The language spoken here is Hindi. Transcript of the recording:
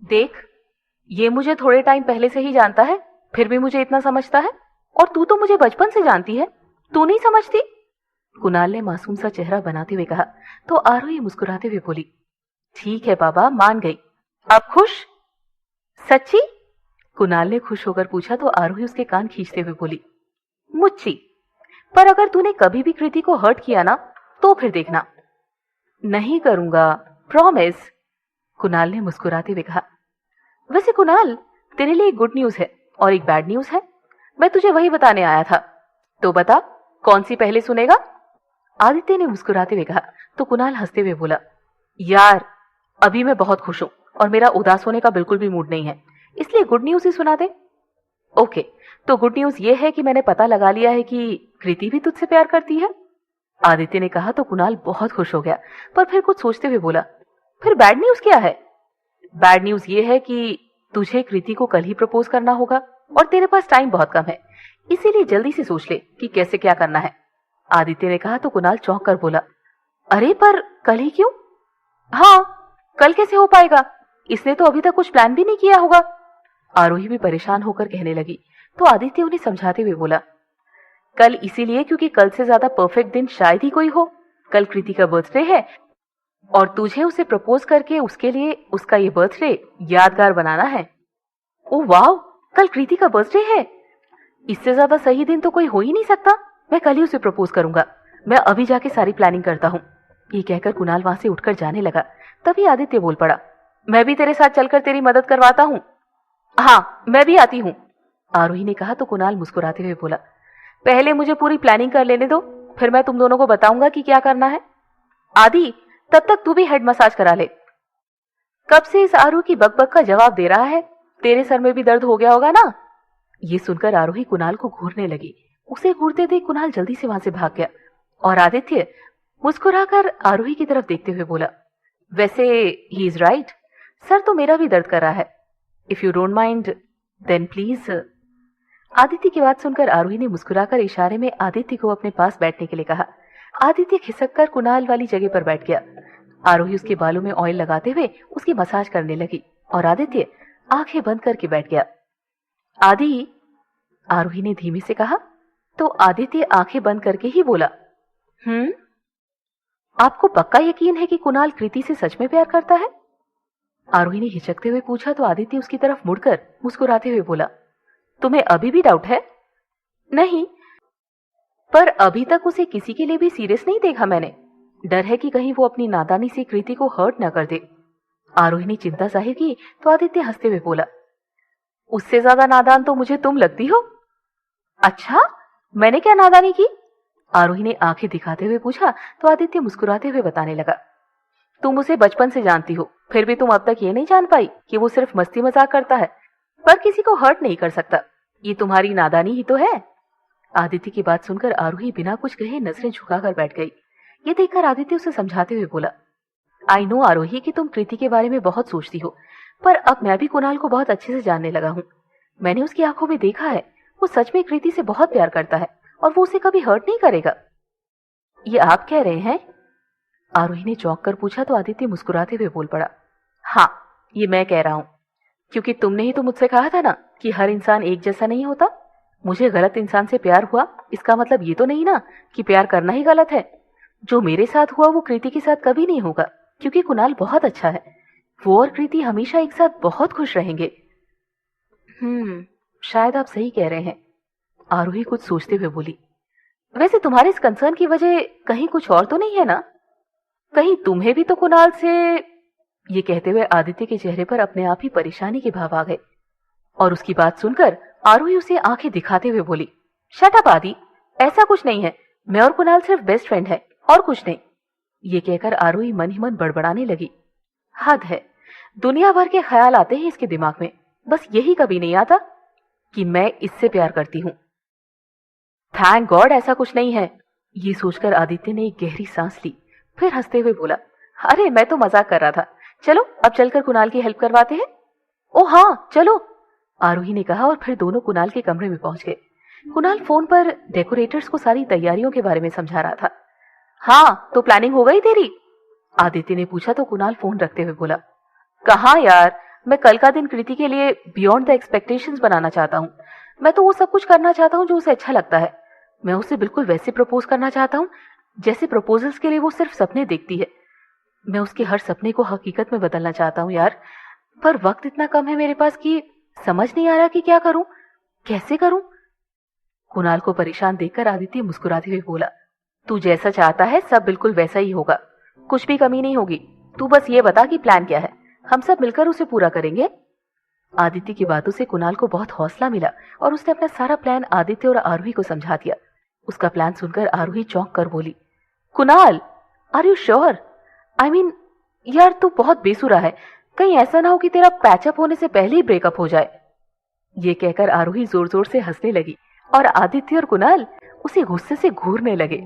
देख, ये मुझे थोड़े टाइम पहले से ही जानता है, फिर भी मुझे इतना समझता है। और तू तो मुझे बचपन से जानती है, तू नहीं समझती? कुणाल ने मासूम सा चेहरा बनाते हुए कहा तो आरोही मुस्कुराते हुए बोली, ठीक है बाबा, मान गई। अब खुश? सच्ची? कुणाल ने खुश होकर पूछा तो आरोही उसके कान खींचते हुए बोली, मुच्ची। पर अगर तूने कभी भी कृति को हर्ट किया ना, तो फिर देखना। नहीं करूंगा, प्रॉमिस, कुणाल ने मुस्कुराते हुए कहा। वैसे कुणाल, तेरे लिए एक गुड न्यूज है और एक बैड न्यूज है। मैं तुझे वही बताने आया था, तो बता कौन सी पहले सुनेगा? आदित्य ने मुस्कुराते हुए कहा तो कुणाल हंसते हुए बोला, यार अभी मैं बहुत खुश हूं और मेरा उदास होने का बिल्कुल भी मूड नहीं है, इसलिए गुड न्यूज ही सुना दे। ओके, तो गुड न्यूज ये है कि मैंने पता लगा लिया है कि कृति भी तुझसे प्यार करती है। आदित्य ने कहा तो कुणाल बहुत खुश हो गया, पर फिर कुछ सोचते हुए बोला, फिर बैड न्यूज क्या है? बैड न्यूज ये है कि तुझे कृति को कल ही प्रपोज करना होगा और तेरे पास टाइम बहुत कम है, इसीलिए जल्दी से सोच ले कि कैसे क्या करना है। आदित्य ने कहा तो कुणाल चौंक कर बोला, अरे पर कल ही क्यों? हाँ, कल कैसे हो पाएगा? इसने तो अभी तक कुछ प्लान भी नहीं किया होगा। आरोही भी परेशान होकर कहने लगी तो आदित्य उन्हें समझाते हुए बोला, कल इसीलिए क्योंकि कल से ज्यादा परफेक्ट दिन शायद ही कोई हो। कल कृति का बर्थडे है और तुझे उसे प्रपोज करके उसके लिए उसका ये बर्थडे यादगार बनाना है। ओह वाह, कल कृति का बर्थडे है, इससे ज्यादा सही दिन तो कोई हो ही नहीं सकता। मैं कल ही उसे प्रपोज करूंगा, मैं अभी जाके सारी प्लानिंग करता हूँ। ये कहकर कुणाल वहां से उठकर जाने लगा। तभी आदित्य बोल पड़ा, मैं भी तेरे साथ चलकर तेरी मदद करवाता हूँ। हाँ, मैं भी आती हूँ, आरोही ने कहा तो कुणाल मुस्कुराते हुए बोला, पहले मुझे पूरी प्लानिंग कर लेने दो, फिर मैं तुम दोनों को बताऊंगा कि क्या करना है। आदि, तब तक तू भी हेड मसाज करा ले। कब से इस आरू की बकबक का जवाब दे रहा है, तेरे सर में भी दर्द हो गया होगा ना? ये सुनकर आरोही कुणाल को घूरने लगी। उसे घूरते देख कुणाल जल्दी से वहां से भाग गया और आदित्य मुस्कुराकर आरोही की तरफ देखते हुए बोला, वैसे ही इज राइट, सर तो मेरा भी दर्द कर रहा है। If you don't mind then please. Aditya की बात सुनकर आरोही ने मुस्कुराकर इशारे में आदित्य को अपने पास बैठने के लिए कहा। आदित्य खिसक कर कुणाल वाली जगह पर बैठ गया। आरोही उसके बालों में ऑयल लगाते हुए उसकी मसाज करने लगी और आदित्य आंखें बंद करके बैठ गया। आदि, आरोही ने धीमे से कहा तो आदित्य आंखें बंद करके ही बोला, आपको पक्का यकीन है कि कुणाल कृति से सच में प्यार करता है? आरोही ने हिचकते हुए पूछा तो आदित्य उसकी तरफ मुड़कर मुस्कुराते हुए बोला, तुम्हें अभी भी डाउट है? नहीं, पर अभी तक उसे किसी के लिए भी सीरियस नहीं देखा मैंने। डर है कि कहीं वो अपनी नादानी से कृति को हर्ट न कर दे। आरोही ने चिंता जाहिर की तो आदित्य हंसते हुए बोला, उससे ज्यादा नादान तो मुझे तुम लगती हो। अच्छा, मैंने क्या नादानी की? आरोही ने आंखें दिखाते हुए पूछा तो आदित्य मुस्कुराते हुए बताने लगा, तुम उसे बचपन से जानती हो, फिर भी तुम अब तक ये नहीं जान पाई कि वो सिर्फ मस्ती मजाक करता है, पर किसी को हर्ट नहीं कर सकता। ये तुम्हारी नादानी ही तो है। आदित्य की बात सुनकर आरोही बिना कुछ कहे नजरें झुकाकर बैठ गई। ये देखकर आदित्य उसे समझाते हुए बोला, आई नो आरोही कि तुम कृति के बारे में बहुत सोचती हो, पर अब मैं भी कुणाल को बहुत अच्छे से जानने लगा हूँ। मैंने उसकी आंखों में देखा है, वो सच में कृति से बहुत प्यार करता है और वो उसे कभी हर्ट नहीं करेगा। ये आप कह रहे हैं? आरोही ने चौंक कर पूछा तो आदित्य मुस्कुराते हुए बोल पड़ा, हाँ, ये मैं कह रहा हूँ, क्योंकि तुमने ही तो मुझसे कहा था ना कि हर इंसान एक जैसा नहीं होता। मुझे गलत इंसान से प्यार हुआ, इसका मतलब ये तो नहीं ना कि प्यार करना ही गलत है। जो मेरे साथ हुआ वो कृति के साथ कभी नहीं होगा, क्योंकि कुणाल बहुत अच्छा है। वो और कृति हमेशा एक साथ बहुत खुश रहेंगे। शायद आप सही कह रहे हैं, आरोही कुछ सोचते हुए बोली। वैसे तुम्हारे इस कंसर्न की वजह कहीं कुछ और तो नहीं है ना? कहीं तुम्हें भी तो कुणाल से? ये कहते हुए आदित्य के चेहरे पर अपने आप ही परेशानी के भाव आ गए और उसकी बात सुनकर आरोही उसे आंखें दिखाते हुए बोली, शट अप आदि, ऐसा कुछ नहीं है, मैं और कुणाल सिर्फ बेस्ट फ्रेंड है और कुछ नहीं। ये कहकर आरोही मन ही मन बड़बड़ाने लगी, हद है, दुनिया भर के ख्याल आते हैं इसके दिमाग में, बस यही कभी नहीं आता कि मैं इससे प्यार करती हूँ। थैंक गॉड ऐसा कुछ नहीं है। ये सोचकर आदित्य ने एक गहरी सांस ली, फिर हंसते हुए बोला, अरे मैं तो मजाक कर रहा था, चलो अब चलकर कुणाल की हेल्प करवाते हैं। ओ हाँ चलो, आरोही ने कहा और फिर दोनों कुणाल के कमरे में पहुंच गए। कुणाल फोन पर डेकोरेटर्स को सारी तैयारियों के बारे में समझा रहा था। हाँ, तो प्लानिंग हो गई तेरी? आदित्य ने पूछा तो कुणाल फोन रखते हुए बोला, कहाँ यार, मैं कल का दिन कृति के लिए बियॉन्ड द एक्सपेक्टेशंस बनाना चाहता हूँ। मैं तो वो सब कुछ करना चाहता हूँ जो उसे अच्छा लगता है। मैं उसे बिल्कुल वैसे प्रपोज करना चाहता हूँ जैसे प्रपोजल्स के लिए वो सिर्फ सपने देखती है। मैं उसके हर सपने को हकीकत में बदलना चाहता हूँ यार, पर वक्त इतना कम है मेरे पास कि समझ नहीं आ रहा कि क्या करूं, कैसे करूं। कुणाल को परेशान देखकर आदित्य मुस्कुराते हुए बोला, तू जैसा चाहता है सब बिल्कुल वैसा ही होगा, कुछ भी कमी नहीं होगी। तू बस ये बता कि प्लान क्या है, हम सब मिलकर उसे पूरा करेंगे। आदित्य की बातों से कुणाल को बहुत हौसला मिला और उसने अपना सारा प्लान आदित्य और आरोही को समझा दिया। उसका प्लान सुनकर आरोही चौंक कर बोली, Kunal, are you sure? I mean यार तू बहुत बेसुरा है, कहीं ऐसा ना हो कि तेरा पैचअप होने से पहले ही ब्रेकअप हो जाए। ये कहकर आरोही जोर जोर से हंसने लगी और आदित्य और कुणाल उसे गुस्से से घूरने लगे।